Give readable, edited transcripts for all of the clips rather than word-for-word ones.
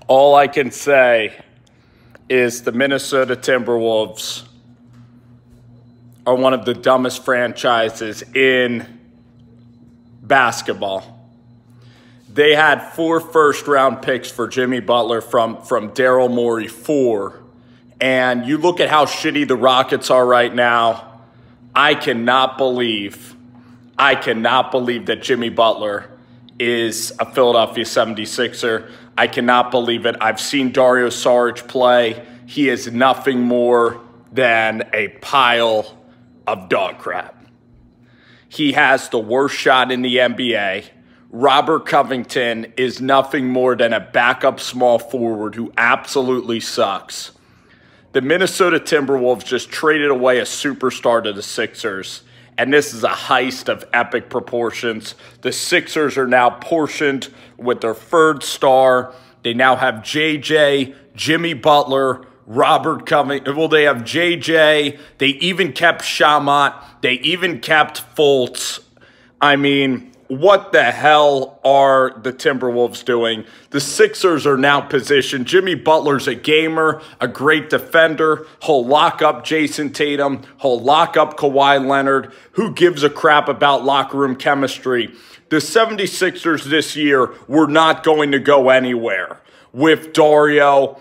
All I can say is the Minnesota Timberwolves are one of the dumbest franchises in basketball. They had 4 first-round picks for Jimmy Butler from Daryl Morey, 4. And you look at how shitty the Rockets are right now. I cannot believe that Jimmy Butler is a Philadelphia 76er. I cannot believe it. I've seen Dario Saric play. He is nothing more than a pile of dog crap. He has the worst shot in the NBA. Robert Covington is nothing more than a backup small forward who absolutely sucks. The Minnesota Timberwolves just traded away a superstar to the Sixers, and this is a heist of epic proportions. The Sixers are now portioned with their 3rd star. They now have JJ, Jimmy Butler, Robert Covington. Well, they have JJ. They even kept Shamat. They even kept Fultz. I mean, what the hell are the Timberwolves doing? The Sixers are now positioned. Jimmy Butler's a gamer, a great defender. He'll lock up Jason Tatum. He'll lock up Kawhi Leonard. Who gives a crap about locker room chemistry? The 76ers this year were not going to go anywhere with Dario,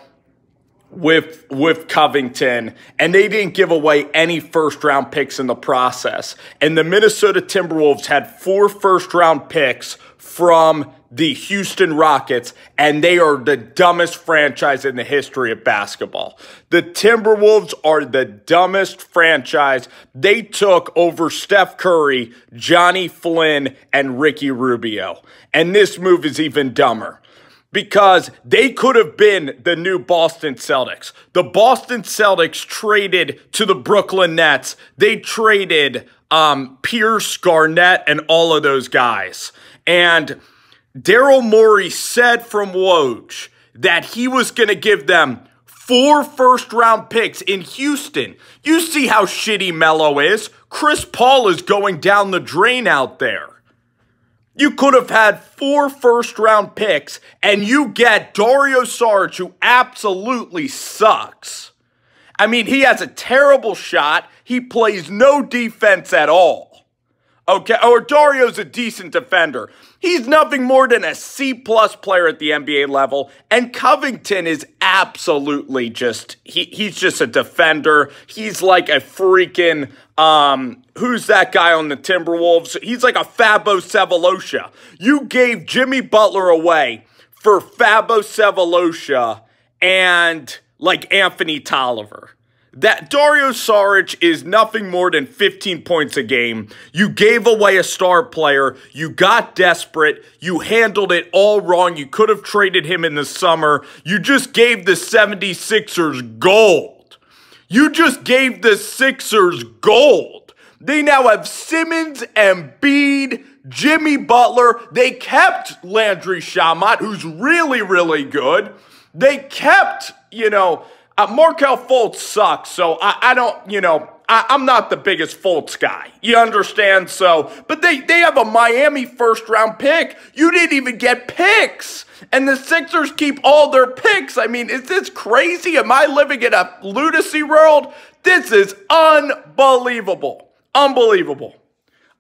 with Covington, and they didn't give away any first-round picks in the process. And the Minnesota Timberwolves had 4 first-round picks from the Houston Rockets, and they are the dumbest franchise in the history of basketball. The Timberwolves are the dumbest franchise. They took over Steph Curry, Johnny Flynn, and Ricky Rubio. And this move is even dumber, because they could have been the new Boston Celtics. The Boston Celtics traded to the Brooklyn Nets. They traded Pierce, Garnett, and all of those guys. And Daryl Morey said from Woj that he was going to give them 4 first-round picks in Houston. You see how shitty Melo is. Chris Paul is going down the drain out there. You could have had 4 first-round picks, and you get Dario Saric, who absolutely sucks. I mean, he has a terrible shot. He plays no defense at all. Okay, or Dario's a decent defender. He's nothing more than a C-plus player at the NBA level, and Covington is absolutely just, he's just a defender. He's like a freaking, who's that guy on the Timberwolves? He's like a Fabo Sevolosha. You gave Jimmy Butler away for Fabo Sevolosha and like Anthony Tolliver. That Dario Saric is nothing more than 15 points a game. You gave away a star player. You got desperate. You handled it all wrong. You could have traded him in the summer. You just gave the 76ers gold. You just gave the Sixers gold. They now have Simmons, Embiid, Jimmy Butler. They kept Landry Shamat, who's really, really good. They kept, Markelle Fultz sucks, so I don't, I'm not the biggest Fultz guy. You understand? So, but they have a Miami first-round pick. You didn't even get picks. And the Sixers keep all their picks. I mean, is this crazy? Am I living in a lunacy world? This is unbelievable. Unbelievable.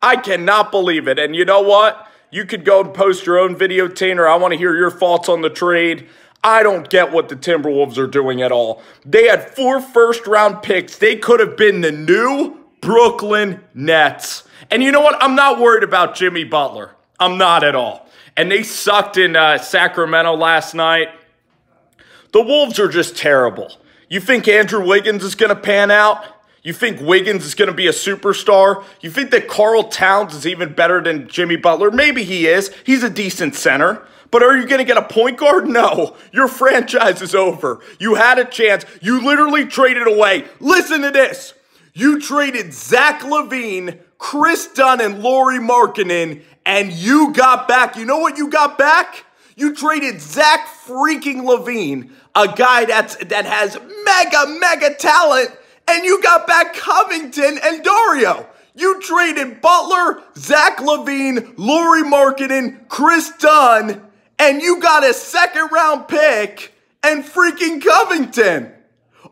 I cannot believe it. And you know what? You could go and post your own video, Tainer. I want to hear your thoughts on the trade. I don't get what the Timberwolves are doing at all. They had 4 first-round picks. They could have been the new Brooklyn Nets. And you know what? I'm not worried about Jimmy Butler. I'm not at all. And they sucked in Sacramento last night. The Wolves are just terrible. You think Andrew Wiggins is going to pan out? You think Wiggins is going to be a superstar? You think that Karl Towns is even better than Jimmy Butler? Maybe he is. He's a decent center. But are you going to get a point guard? No. Your franchise is over. You had a chance. You literally traded away. Listen to this. You traded Zach LaVine, Chris Dunn, and Lauri Markkanen, and you got back. You know what you got back? You traded Zach freaking LaVine, a guy that has mega talent, and you got back Covington and Dario. You traded Butler, Zach LaVine, Lauri Markkanen, Chris Dunn, and you got a 2nd-round pick and freaking Covington.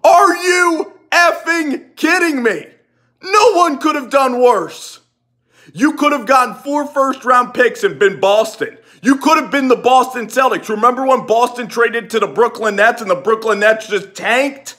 Are you effing kidding me? No one could have done worse. You could have gotten 4 first-round picks and been Boston. You could have been the Boston Celtics. Remember when Boston traded to the Brooklyn Nets and the Brooklyn Nets just tanked?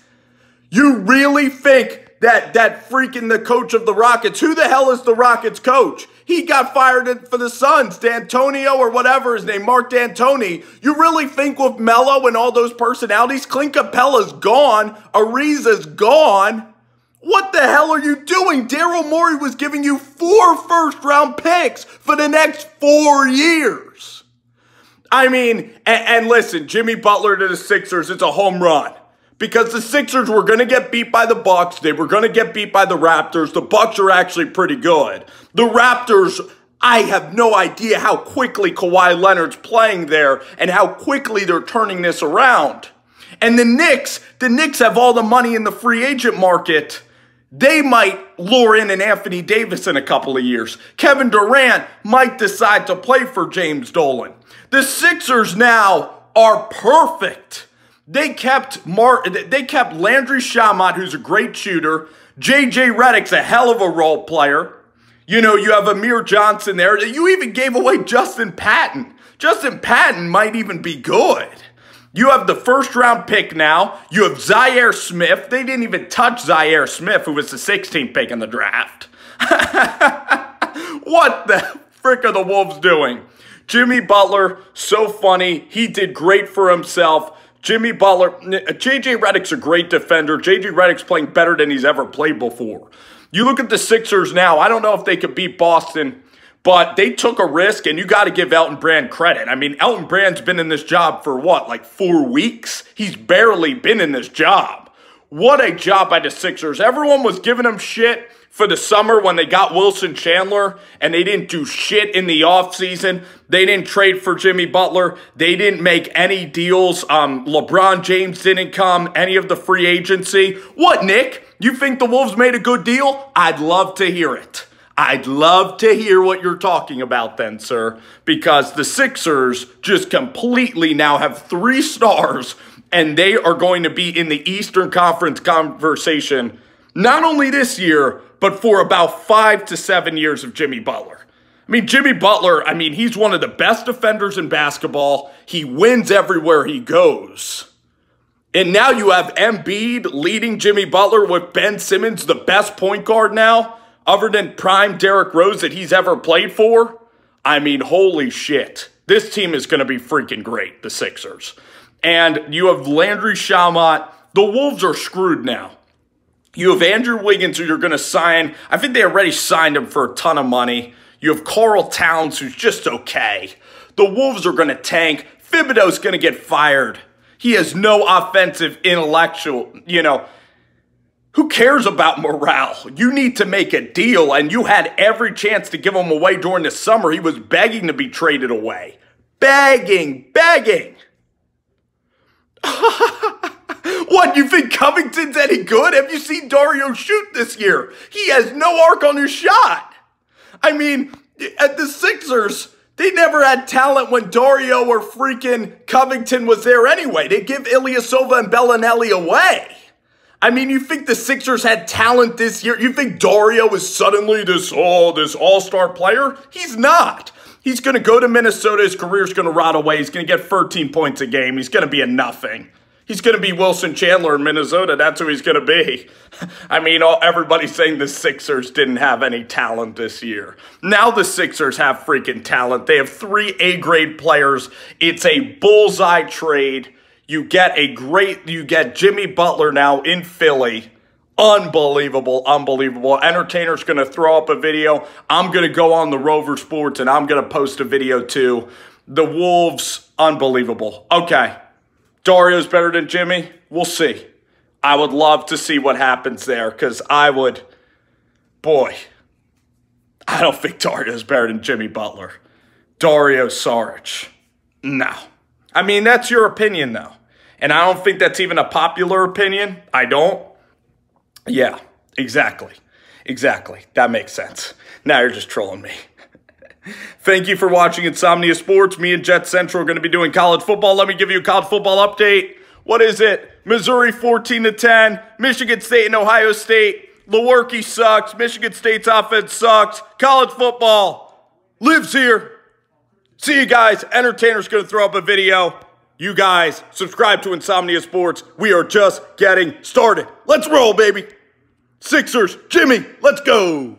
You really think that freaking the coach of the Rockets, who the hell is the Rockets coach? He got fired for the Suns, D'Antonio or whatever his name, Mark D'Antoni. You really think with Melo and all those personalities, Clint Capella's gone, Ariza's gone? What the hell are you doing? Daryl Morey was giving you 4 first-round picks for the next 4 years. I mean, and listen, Jimmy Butler to the Sixers, it's a home run. Because the Sixers were going to get beat by the Bucks. They were going to get beat by the Raptors. The Bucks are actually pretty good. The Raptors, I have no idea how quickly Kawhi Leonard's playing there and how quickly they're turning this around. And the Knicks have all the money in the free agent market. They might lure in an Anthony Davis in a couple of years. Kevin Durant might decide to play for James Dolan. The Sixers now are perfect. They kept Landry Shamet, who's a great shooter. J.J. Redick's a hell of a role player. You know, you have Amir Johnson there. You even gave away Justin Patton. Justin Patton might even be good. You have the first-round pick now. You have Zaire Smith. They didn't even touch Zaire Smith, who was the 16th pick in the draft. What the frick are the Wolves doing? Jimmy Butler, so funny. He did great for himself. Jimmy Butler, J.J. Redick's a great defender. J.J. Redick's playing better than he's ever played before. You look at the Sixers now, I don't know if they could beat Boston, but they took a risk, and you got to give Elton Brand credit. I mean, Elton Brand's been in this job for what, like 4 weeks? He's barely been in this job. What a job by the Sixers. Everyone was giving him shit for the summer when they got Wilson Chandler, and they didn't do shit in the offseason. They didn't trade for Jimmy Butler. They didn't make any deals. LeBron James didn't come, any of the free agency. What, Nick? You think the Wolves made a good deal? I'd love to hear it. I'd love to hear what you're talking about then, sir, because the Sixers just completely now have 3 stars, and they are going to be in the Eastern Conference conversation not only this year, but for about 5 to 7 years of Jimmy Butler. I mean, Jimmy Butler, I mean, he's one of the best defenders in basketball. He wins everywhere he goes. And now you have Embiid leading Jimmy Butler with Ben Simmons, the best point guard now, other than prime Derrick Rose that he's ever played for. I mean, holy shit. This team is going to be freaking great, the Sixers. And you have Landry Shamet. The Wolves are screwed now. You have Andrew Wiggins, who you're going to sign. I think they already signed him for a ton of money. You have Karl Towns, who's just okay. The Wolves are going to tank. Thibodeau's going to get fired. He has no offensive intellectual, who cares about morale? You need to make a deal, and you had every chance to give him away during the summer. He was begging to be traded away. Begging. What, you think Covington's any good? Have you seen Dario shoot this year? He has no arc on his shot. I mean, at the Sixers, they never had talent when Dario or freaking Covington was there anyway. They give Ilyasova and Bellinelli away. I mean, you think the Sixers had talent this year? You think Dario is suddenly this all-star player? He's not. He's going to go to Minnesota. His career's going to rot away. He's going to get 13 points a game. He's going to be a nothing. He's going to be Wilson Chandler in Minnesota. That's who he's going to be. I mean, everybody's saying the Sixers didn't have any talent this year. Now the Sixers have freaking talent. They have 3 A-grade players. It's a bullseye trade. You get Jimmy Butler now in Philly. Unbelievable. Entertainer's going to throw up a video. I'm going to go on the Rover Sports, and I'm going to post a video too. The Wolves, unbelievable. Okay. Dario's better than Jimmy? We'll see. I would love to see what happens there because I don't think Dario's better than Jimmy Butler. Dario Saric. No. I mean, that's your opinion, though. And I don't think that's even a popular opinion. I don't. Yeah, exactly. That makes sense. Now you're just trolling me. Thank you for watching Insomnia Sports. Me and Jet Central are going to be doing college football. Let me give you a college football update. What is it? Missouri 14-10. Michigan State and Ohio State. Lewerke sucks. Michigan State's offense sucks. College football lives here. See you guys. Entertainer's going to throw up a video. You guys, subscribe to Insomnia Sports. We are just getting started. Let's roll, baby. Sixers, Jimmy, let's go.